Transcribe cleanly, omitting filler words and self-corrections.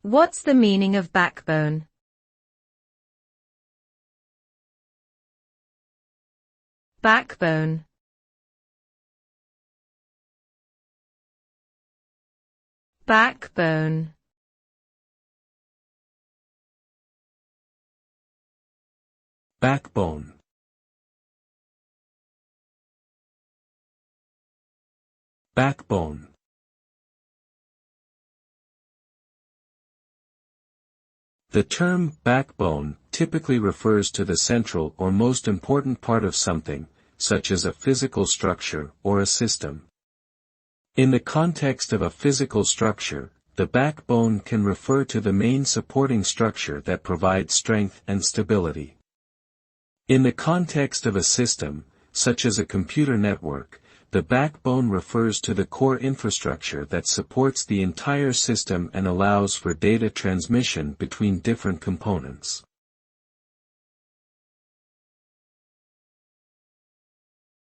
What's the meaning of backbone? Backbone. Backbone. Backbone. Backbone. The term backbone typically refers to the central or most important part of something, such as a physical structure or a system. In the context of a physical structure, the backbone can refer to the main supporting structure that provides strength and stability. In the context of a system, such as a computer network, the backbone refers to the core infrastructure that supports the entire system and allows for data transmission between different components.